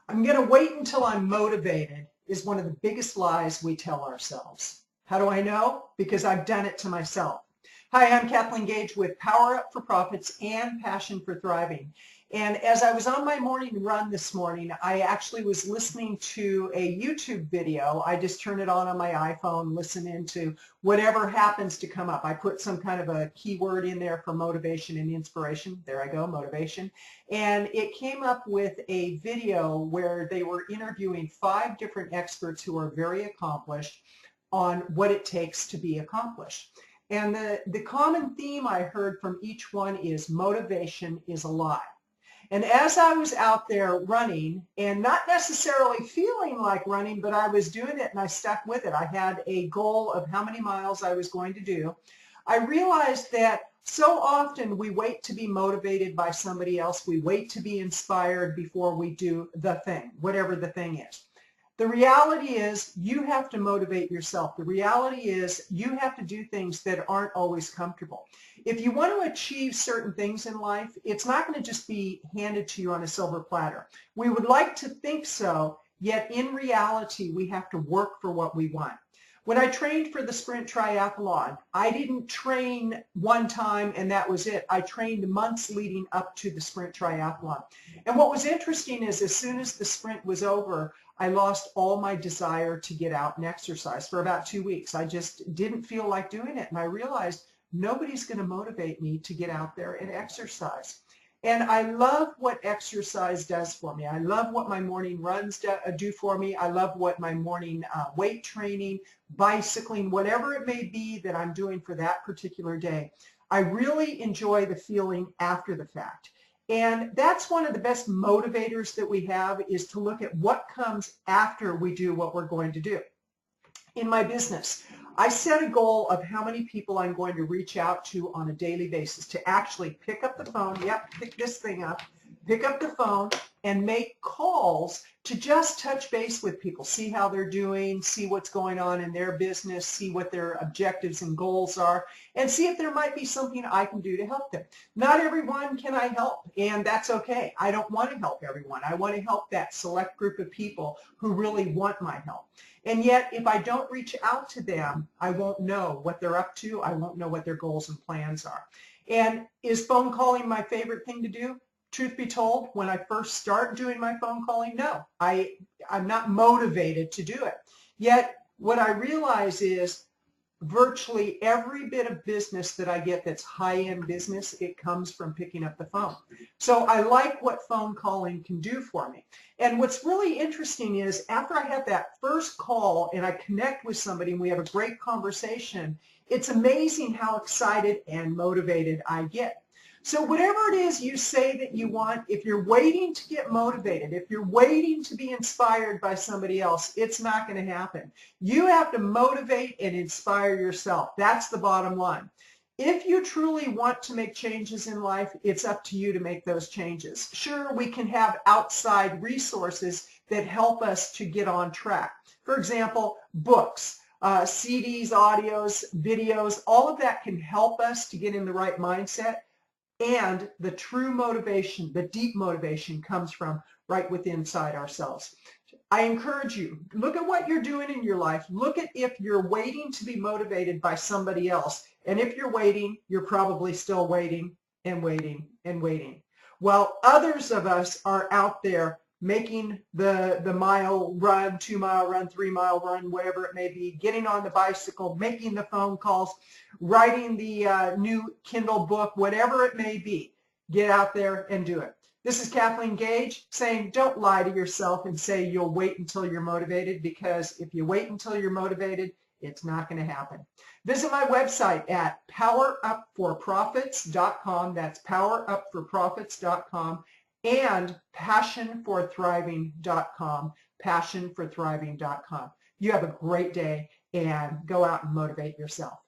I'm going to wait until I'm motivated is one of the biggest lies we tell ourselves. How do I know? Because I've done it to myself. Hi, I'm Kathleen Gage with Power Up for Profits and Passion for Thriving. And as I was on my morning run this morning, I actually was listening to a YouTube video. I just turn it on my iPhone, listen into whatever happens to come up. I put some kind of a keyword in there for motivation and inspiration. There I go, motivation. And it came up with a video where they were interviewing 5 different experts who are very accomplished on what it takes to be accomplished. And the common theme I heard from each one is motivation is a lie. And as I was out there running and not necessarily feeling like running, but I was doing it and I stuck with it. I had a goal of how many miles I was going to do. I realized that so often we wait to be motivated by somebody else. We wait to be inspired before we do the thing, whatever the thing is. The reality is you have to motivate yourself. The reality is you have to do things that aren't always comfortable. If you want to achieve certain things in life, it's not going to just be handed to you on a silver platter. We would like to think so, yet in reality, we have to work for what we want. When I trained for the sprint triathlon, I didn't train one time and that was it. I trained months leading up to the sprint triathlon. And what was interesting is as soon as the sprint was over, I lost all my desire to get out and exercise for about 2 weeks. I just didn't feel like doing it. And I realized nobody's going to motivate me to get out there and exercise. And I love what exercise does for me. I love what my morning runs do for me. I love what my morning weight training, bicycling, whatever it may be that I'm doing for that particular day. I really enjoy the feeling after the fact. And that's one of the best motivators that we have, is to look at what comes after we do what we're going to do. In my business, I set a goal of how many people I'm going to reach out to on a daily basis to actually pick up the phone, pick this thing up, pick up the phone and make calls to just touch base with people, see how they're doing, see what's going on in their business, see what their objectives and goals are, and see if there might be something I can do to help them. Not everyone can I help, and that's okay. I don't want to help everyone. I want to help that select group of people who really want my help. And yet, if I don't reach out to them, I won't know what they're up to. I won't know what their goals and plans are. And is phone calling my favorite thing to do? Truth be told, when I first start doing my phone calling, no, I'm not motivated to do it. Yet, what I realize is virtually every bit of business that I get that's high-end business, it comes from picking up the phone. So I like what phone calling can do for me. And what's really interesting is after I have that first call and I connect with somebody and we have a great conversation, it's amazing how excited and motivated I get. So whatever it is you say that you want, if you're waiting to get motivated, if you're waiting to be inspired by somebody else, it's not going to happen. You have to motivate and inspire yourself. That's the bottom line. If you truly want to make changes in life, it's up to you to make those changes. Sure, we can have outside resources that help us to get on track. For example, books. CDs, audios, videos, all of that can help us to get in the right mindset. And the true motivation, the deep motivation, comes from right within inside ourselves. I encourage you, look at what you're doing in your life. Look at if you're waiting to be motivated by somebody else. And if you're waiting, you're probably still waiting and waiting and waiting. While others of us are out there making the mile run, 2-mile run, 3-mile run, whatever it may be, getting on the bicycle, making the phone calls, writing the new Kindle book, whatever it may be, get out there and do it. This is Kathleen Gage saying don't lie to yourself and say you'll wait until you're motivated, because if you wait until you're motivated, it's not going to happen. Visit my website at powerupforprofits.com. That's powerupforprofits.com. and passionforthriving.com, passionforthriving.com. You have a great day and go out and motivate yourself.